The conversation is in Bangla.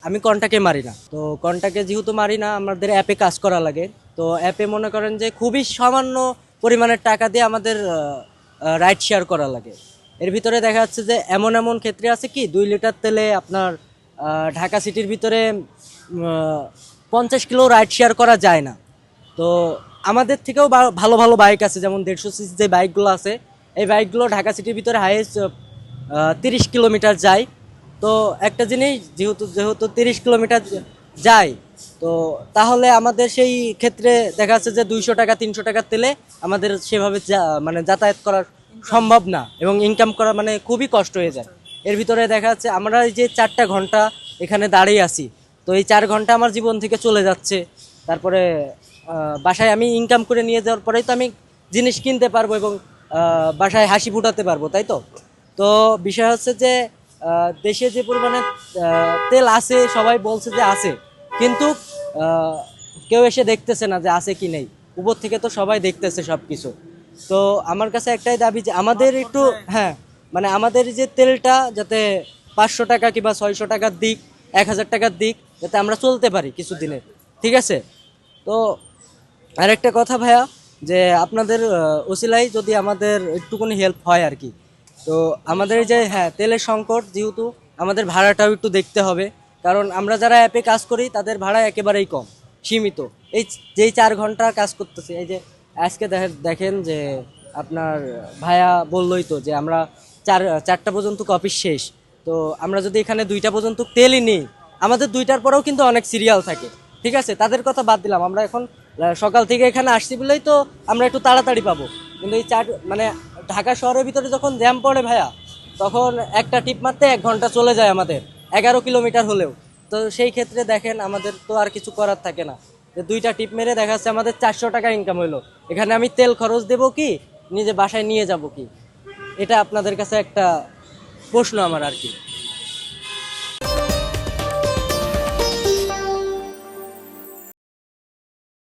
আমি কন্টাকে মারি না, তো কন্টাকে যেহেতু মারি না আমাদের অ্যাপে কাজ করা লাগে। তো অ্যাপে মনে করেন যে খুবই সামান্য পরিমাণের টাকা দিয়ে আমাদের রাইড শেয়ার করা লাগে। এর ভিতরে দেখা যাচ্ছে যে এমন এমন ক্ষেত্রে আছে কি 2 লিটার তেলে আপনার ঢাকা সিটির ভিতরে 50 কিলো রাইড শেয়ার করা যায় না। তো আমাদের থেকেও ভালো ভালো বাইক আছে, যেমন 150 সিসি যে বাইকগুলো আছে, এই বাইকগুলো ঢাকা সিটির ভিতরে হাইয়েস্ট 30 কিলোমিটার যায়। তো একটা জিনিস যেহেতু যেহেতু 30 কিলোমিটার যায়, তো তাহলে আমাদের সেই ক্ষেত্রে দেখা যাচ্ছে যে 200 টাকা 300 টাকার তেলে আমাদের সেভাবে মানে যাতায়াত করা সম্ভব না, এবং ইনকাম করা মানে খুবই কষ্ট হয়ে যায়। এর ভিতরে দেখা যাচ্ছে আমরা এই যে 4টা ঘন্টা এখানে দাঁড়িয়ে আছি, তো এই 4 ঘন্টা আমার জীবন থেকে চলে যাচ্ছে। তারপরে বাসায় আমি ইনকাম করে নিয়ে যাওয়ার পরেই তো আমি জিনিস কিনতে পারবো এবং বাসায় হাসি ফুটাতে পারবো, তাই তো। তো বিষয় হচ্ছে যে দেশে যে পরিমাণে তেল আছে, সবাই বলছে যে আছে, কিন্তু আহ, কেউ এসে দেখতেছে না যে আছে কি নেই। উপর থেকে তো সবাই দেখতেছে সব কিছু। তো আমার কাছে একটাই দাবি যে আমাদের একটু, হ্যাঁ, মানে আমাদের যে তেলটা যাতে 500 টাকা কিংবা 600 টাকার দিক, 1000 টাকার দিক, যাতে আমরা চলতে পারি কিছুদিনের, ঠিক আছে। তো আরেকটা কথা ভাইয়া, যে আপনাদের ওসিলাই যদি আমাদের একটুখানি হেল্প হয় আর কি। তো আমাদের এই যে, হ্যাঁ, তেলের সংকট যেহেতু, আমাদের ভাড়াটাও একটু দেখতে হবে। কারণ আমরা যারা অ্যাপে কাজ করি তাদের ভাড়া একেবারেই কম, সীমিত। এই যেই 4 ঘন্টা কাজ করতেছে, এই যে আজকে দেখেন যে আপনার ভাইয়া বললোই তো যে আমরা চারটা পর্যন্ত অফিস শেষ। তো আমরা যদি এখানে 2টা পর্যন্ত তেলই নিই, আমাদের 2টার পরেও কিন্তু অনেক সিরিয়াল থাকে, ঠিক আছে। তাদের কথা বাদ দিলাম, আমরা এখন সকাল থেকে এখানে আসছি বলেই তো আমরা একটু তাড়াতাড়ি পাবো। কিন্তু এই মানে ঢাকা শহরের ভিতরে যখন জ্যাম পড়ে ভাইয়া, তখন একটা টিপ মারতে 1 ঘন্টা চলে যায় আমাদের, 11 কিলোমিটার হলেও। তো সেই ক্ষেত্রে দেখেন আমাদের তো আর কিছু করার থাকে না, যে 2টা টিপ মেরে দেখা যাচ্ছে আমাদের 400 টাকা ইনকাম হইলো। এখানে আমি তেল খরচ দেবো কি, নিজে বাসায় নিয়ে যাব কি? এটা আপনাদের কাছে একটা প্রশ্ন আমার আর কি।